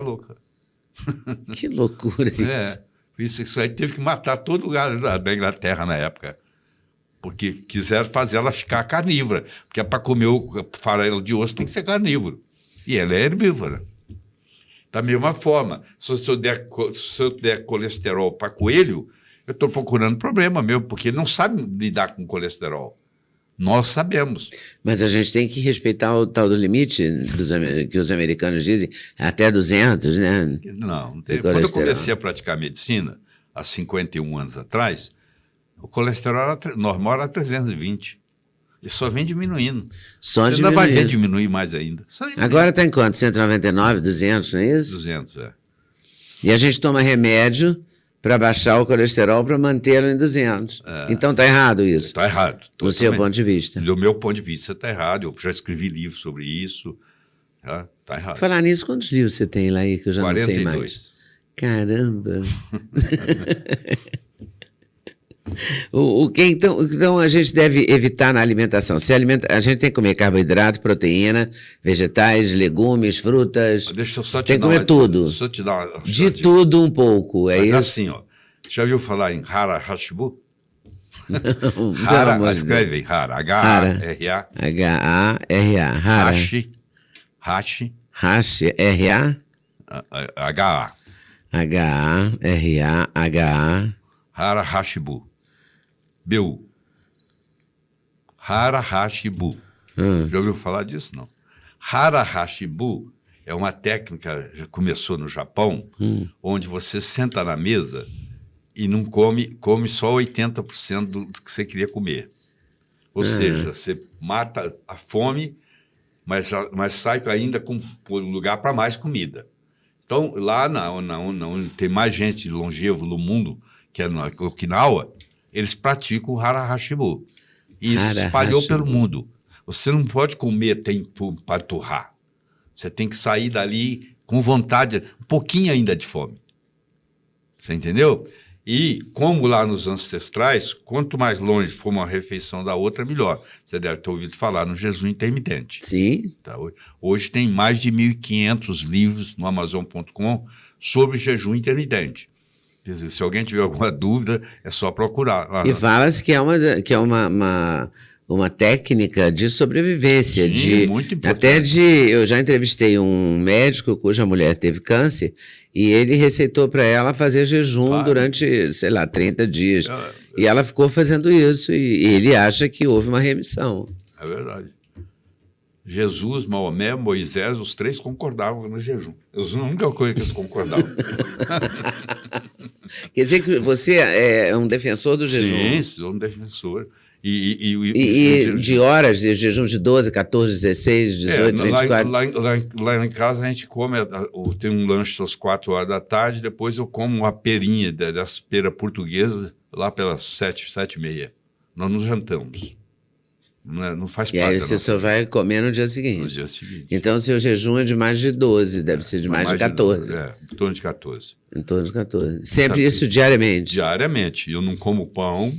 louca. Que loucura isso. Isso aí teve que matar todo o gado da Inglaterra na época. Porque quiseram fazer ela ficar carnívora. Porque para comer o farelo de osso tem que ser carnívoro. E ela é herbívora. Da mesma forma, se eu der colesterol para coelho, eu estou procurando problema meu, porque ele não sabe lidar com colesterol. Nós sabemos. Mas a gente tem que respeitar o tal do limite que os americanos dizem, até 200, né? Não tem. Quando eu comecei a praticar medicina, há 51 anos atrás, o colesterol normal era 320. E só vem diminuindo. Você ainda vai ver diminuir mais ainda. Agora está em quanto? 199, 200, não é isso? 200, é. E a gente toma remédio para baixar o colesterol para mantê-lo em 200. Então está errado isso? Está errado. Do seu ponto de vista? Do meu ponto de vista está errado. Eu já escrevi livros sobre isso. Está errado. Falar nisso, quantos livros você tem lá aí que eu já 42. não sei mais? Caramba! Então a gente deve evitar na alimentação. A gente tem que comer carboidrato, proteína, vegetais, legumes, frutas. Deixa eu só te tem que comer tudo. Deixa eu te dar uma de tudo um pouco. Mas isso? Assim, ó. Já ouviu falar em Hara Hashibu? Não, Hara, escreve Hara. H-A-R-A. H-A-R-A. Hara. Hashi, R-A? H-A. H-A-R-A-H-A. Hara Hashibu. B-U. Hara Hashibu. Já ouviu falar disso? Não. Hara Hashibu é uma técnica, já começou no Japão, onde você senta na mesa e não come só 80% do que você queria comer. Ou seja, você mata a fome, mas sai ainda com lugar para mais comida. Então, lá onde tem mais gente longevo no mundo, que é no Okinawa, eles praticam o Hara Hashibu. E isso se espalhou pelo mundo. Você não pode comer para torrar. Você tem que sair dali com vontade, um pouquinho ainda de fome. Você entendeu? E como lá nos ancestrais, quanto mais longe for uma refeição da outra, melhor. Você deve ter ouvido falar no jejum intermitente. Sim. Tá? Hoje tem mais de 1.500 livros no Amazon.com sobre jejum intermitente. Quer dizer, se alguém tiver alguma dúvida, é só procurar. E fala-se que é uma técnica de sobrevivência. Sim, muito importante. Eu já entrevistei um médico cuja mulher teve câncer e ele receitou para ela fazer jejum durante, 30 dias. E ela ficou fazendo isso e ele acha que houve uma remissão. É verdade. Jesus, Maomé, Moisés, os três concordavam no jejum. Eu nunca coisa que eles concordavam. Quer dizer que você é um defensor do jejum? Sim, sou um defensor. De horas de jejum de 12, 14, 16, 18, 24? Lá em casa a gente come, tem um lanche às 4 horas da tarde, depois eu como uma perinha dessa pera portuguesa lá pelas 7, 7h30. Nós nos jantamos. Não faz parte. E aí você só vai comer no dia seguinte? No dia seguinte. Então o seu jejum é de mais de 12, deve ser de mais de 14. Em torno de 14. Em torno de 14. Sempre isso diariamente? Diariamente. Eu não como pão,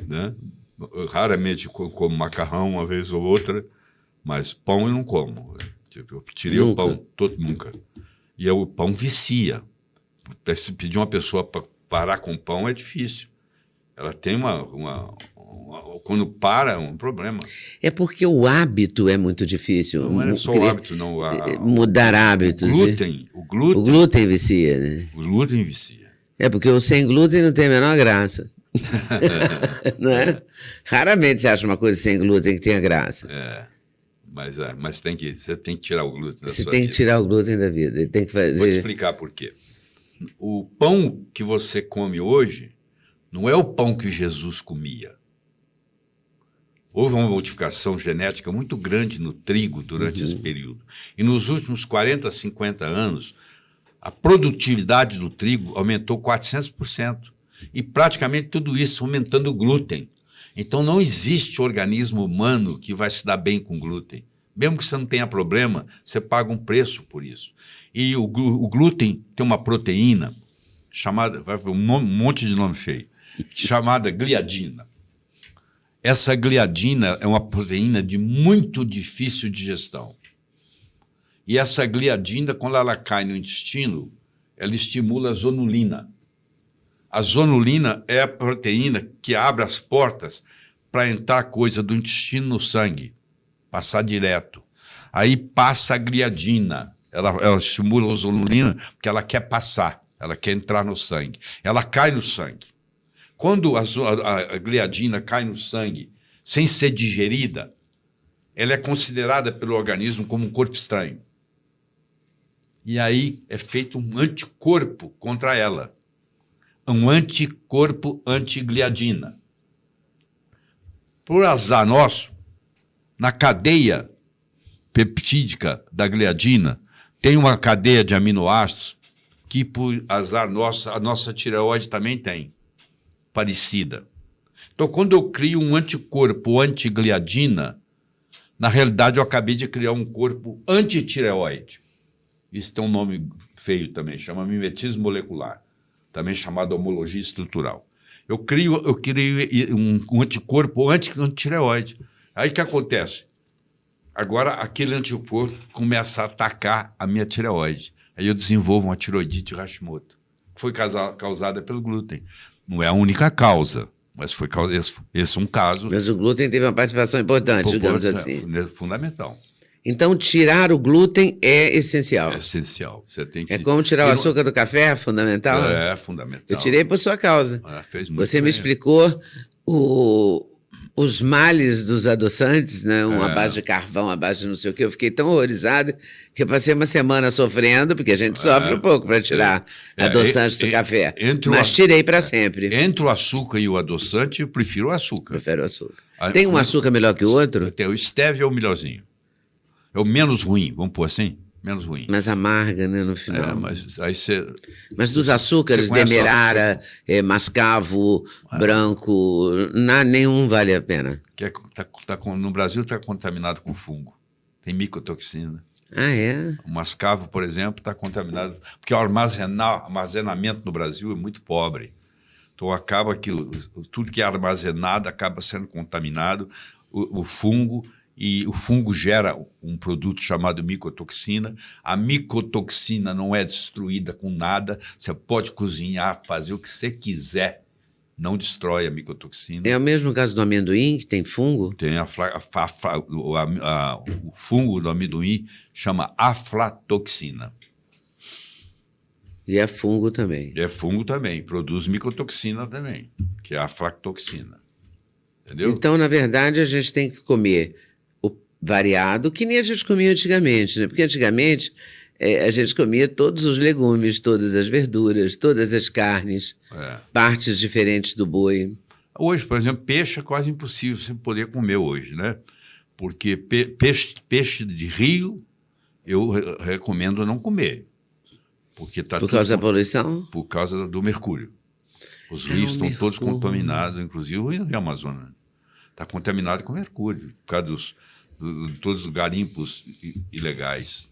né? Eu raramente como macarrão uma vez ou outra, mas pão eu não como. Eu tirei o pão, nunca. E o pão vicia. Se pedir uma pessoa para parar com pão é difícil. Ela tem quando para, é um problema. É porque o hábito é muito difícil. Não é só o hábito, não. Mudar hábitos. O glúten vicia, né? O glúten vicia. É porque o sem glúten não tem a menor graça. Não é? Raramente você acha uma coisa sem glúten que tenha graça. Mas você tem que tirar o glúten da sua vida. Você tem que tirar o glúten da vida. Tem que fazer... Vou te explicar por quê. O pão que você come hoje não é o pão que Jesus comia. Houve uma modificação genética muito grande no trigo durante esse período. E nos últimos 40, 50 anos, a produtividade do trigo aumentou 400%. E praticamente tudo isso aumentando o glúten. Então não existe organismo humano que vai se dar bem com glúten. Mesmo que você não tenha problema, você paga um preço por isso. E o glúten tem uma proteína chamada, vai ver um monte de nome feio, chamada gliadina. Essa gliadina é uma proteína de muito difícil digestão. E essa gliadina, quando ela cai no intestino, ela estimula a zonulina. A zonulina é a proteína que abre as portas para entrar coisa do intestino no sangue, passar direto. Aí passa a gliadina. Ela estimula a zonulina porque ela quer passar, ela quer entrar no sangue. Ela cai no sangue. Quando a gliadina cai no sangue sem ser digerida, ela é considerada pelo organismo como um corpo estranho. E aí é feito um anticorpo contra ela. Um anticorpo antigliadina. Por azar nosso, na cadeia peptídica da gliadina, tem uma cadeia de aminoácidos que, por azar nosso, a nossa tireoide também tem, parecida. Então, quando eu crio um anticorpo antigliadina, na realidade eu acabei de criar um corpo antitireoide. Isso tem um nome feio também, chama mimetismo molecular, também chamado homologia estrutural. Eu crio um anticorpo antitireoide. Aí o que acontece? Agora aquele anticorpo começa a atacar a minha tireoide. Aí eu desenvolvo uma tiroidite Hashimoto, que foi causada pelo glúten. Não é a única causa, mas foi esse é um caso. Mas o glúten teve uma participação importante, digamos assim. É fundamental. Então, tirar o glúten é essencial. É essencial. Você tem que... É como tirar o açúcar do café, é fundamental? É fundamental. Eu tirei por sua causa. Fez muito Você bem. me explicou os males dos adoçantes, né? À base de carvão, à base de não sei o quê. Eu fiquei tão horrorizada que eu passei uma semana sofrendo, porque a gente sofre um pouco para tirar adoçantes do café. Mas tirei para sempre. Entre o açúcar e o adoçante, eu prefiro o açúcar. Prefiro o açúcar. Tem um açúcar melhor que o outro? Tem o stevia é o melhorzinho. É o menos ruim, vamos pôr assim? Menos ruim. Mas amarga, né, no final. Mas aí você... Mas dos açúcares, demerara, mascavo, branco, nenhum vale a pena. No Brasil está contaminado com fungo. Tem micotoxina. Ah, é? O mascavo, por exemplo, está contaminado... Porque o armazenamento no Brasil é muito pobre. Então acaba que tudo que é armazenado acaba sendo contaminado. O fungo... E o fungo gera um produto chamado micotoxina. A micotoxina não é destruída com nada. Você pode cozinhar, fazer o que você quiser. Não destrói a micotoxina. É o mesmo caso do amendoim, que tem fungo? Tem o fungo do amendoim chama aflatoxina. E é fungo também. É fungo também. Produz micotoxina também, que é a aflatoxina. Entendeu? Então, na verdade, a gente tem que comer variado, que nem a gente comia antigamente, né? Porque antigamente a gente comia todos os legumes, todas as verduras, todas as carnes, partes diferentes do boi. Hoje, por exemplo, peixe é quase impossível você poder comer hoje, né? Porque peixe de rio eu recomendo não comer. Porque por causa da poluição? Por causa do mercúrio. Os rios estão todos contaminados, inclusive o Rio Amazonas. Está contaminado com mercúrio, por causa de todos os garimpos ilegais.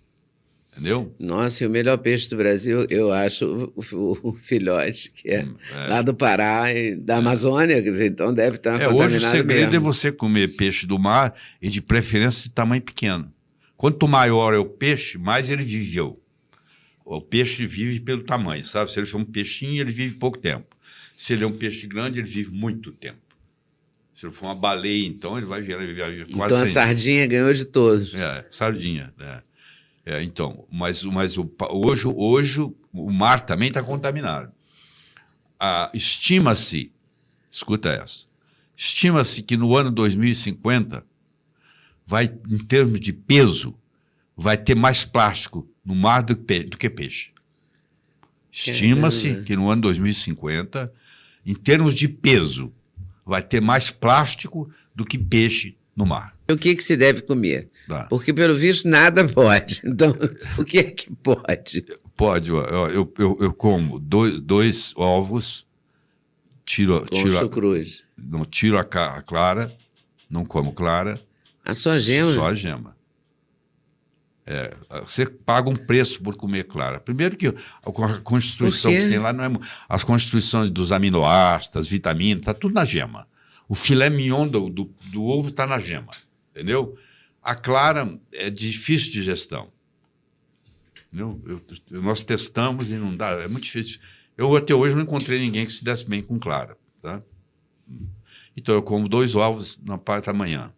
Entendeu? Nossa, e o melhor peixe do Brasil, eu acho, o filhote, que é lá do Pará e da Amazônia, então deve estar contaminado hoje o segredo mesmo. É você comer peixe do mar e de preferência de tamanho pequeno. Quanto maior é o peixe, mais ele viveu. O peixe vive pelo tamanho, sabe? Se ele for um peixinho, ele vive pouco tempo. Se ele é um peixe grande, ele vive muito tempo. Se ele for uma baleia, então, ele vai viver quase Então a sardinha ganhou de todos. Sardinha. Então, mas hoje o mar também está contaminado. Estima-se, escuta essa, estima-se que no ano 2050, em termos de peso, vai ter mais plástico no mar do que peixe. Estima-se que no ano 2050, em termos de peso, vai ter mais plástico do que peixe no mar. O que se deve comer? Porque, pelo visto, nada pode. Então, o que é que pode? Pode. Eu como dois ovos, tiro chucruz. Não tiro a clara, não como clara. Só a gema? Só a gema. Você paga um preço por comer clara. Primeiro que a constituição que tem lá não é... As constituições dos aminoácidos, vitaminas, está tudo na gema. O filé mignon do ovo está na gema, entendeu? A clara é difícil de digestão. entendeu? Nós testamos e não dá, é muito difícil. Eu até hoje não encontrei ninguém que se desse bem com clara, tá? Então eu como 2 ovos na parte da manhã,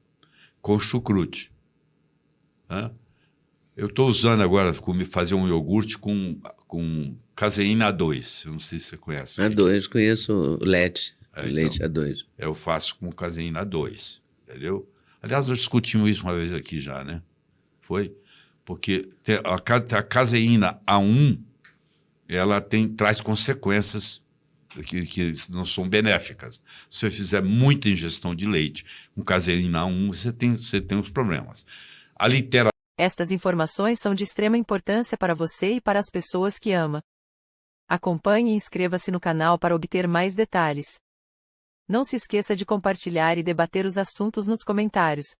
com chucrute. Tá? Eu estou usando agora, fazer um iogurte com caseína A2, eu não sei se você conhece. A2, conheço leite, leite então, A2. Eu faço com caseína A2, entendeu? Aliás, nós discutimos isso uma vez aqui já, né? Foi? Porque a caseína A1, ela traz consequências que não são benéficas. Se você fizer muita ingestão de leite com caseína A1, você tem os problemas. A literatura... Estas informações são de extrema importância para você e para as pessoas que ama. Acompanhe e inscreva-se no canal para obter mais detalhes. Não se esqueça de compartilhar e debater os assuntos nos comentários.